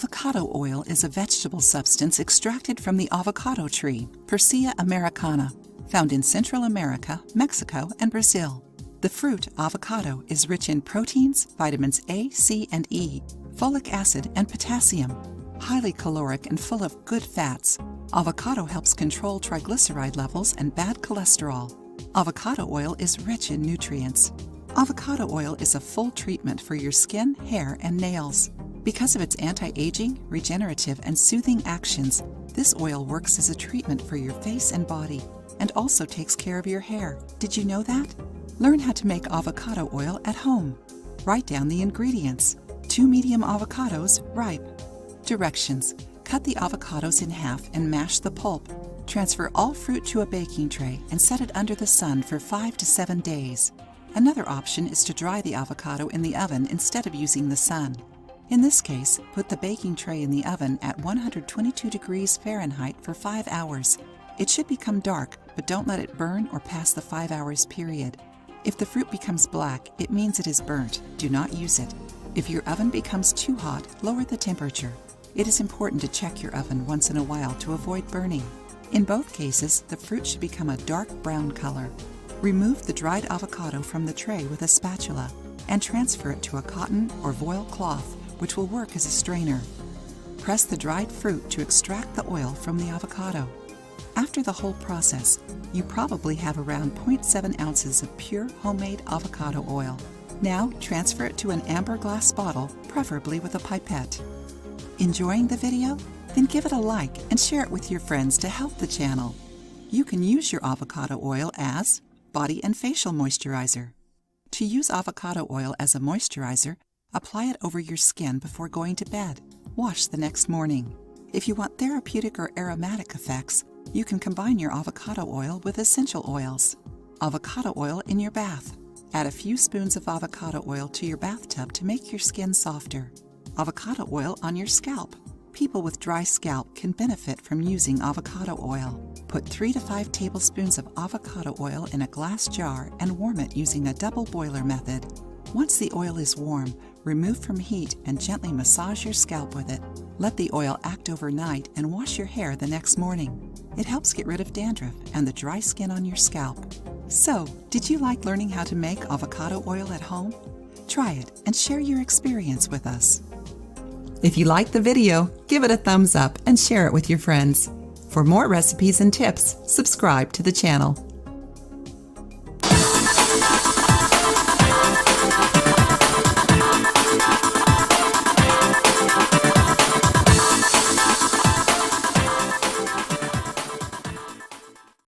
Avocado oil is a vegetable substance extracted from the avocado tree, Persea Americana, found in Central America, Mexico, and Brazil. The fruit, avocado, is rich in proteins, vitamins A, C, and E, folic acid, and potassium. Highly caloric and full of good fats, avocado helps control triglyceride levels and bad cholesterol. Avocado oil is rich in nutrients. Avocado oil is a full treatment for your skin, hair, and nails. Because of its anti-aging, regenerative, and soothing actions, this oil works as a treatment for your face and body, and also takes care of your hair. Did you know that? Learn how to make avocado oil at home. Write down the ingredients. 2 medium avocados, ripe. Directions: cut the avocados in half and mash the pulp. Transfer all fruit to a baking tray and set it under the sun for 5 to 7 days. Another option is to dry the avocado in the oven instead of using the sun. In this case, put the baking tray in the oven at 122 degrees Fahrenheit for 5 hours. It should become dark, but don't let it burn or pass the 5 hours period. If the fruit becomes black, it means it is burnt. Do not use it. If your oven becomes too hot, lower the temperature. It is important to check your oven once in a while to avoid burning. In both cases, the fruit should become a dark brown color. Remove the dried avocado from the tray with a spatula and transfer it to a cotton or voile cloth, which will work as a strainer. Press the dried fruit to extract the oil from the avocado. After the whole process, you probably have around 0.7 ounces of pure homemade avocado oil. Now transfer it to an amber glass bottle, preferably with a pipette. Enjoying the video? Then give it a like and share it with your friends to help the channel. You can use your avocado oil as body and facial moisturizer. To use avocado oil as a moisturizer, apply it over your skin before going to bed. Wash the next morning. If you want therapeutic or aromatic effects, you can combine your avocado oil with essential oils. Avocado oil in your bath. Add a few spoons of avocado oil to your bathtub to make your skin softer. Avocado oil on your scalp. People with dry scalp can benefit from using avocado oil. Put 3 to 5 tablespoons of avocado oil in a glass jar and warm it using a double boiler method. Once the oil is warm, remove from heat and gently massage your scalp with it. Let the oil act overnight and wash your hair the next morning. It helps get rid of dandruff and the dry skin on your scalp. So, did you like learning how to make avocado oil at home? Try it and share your experience with us. If you liked the video, give it a thumbs up and share it with your friends. For more recipes and tips, subscribe to the channel.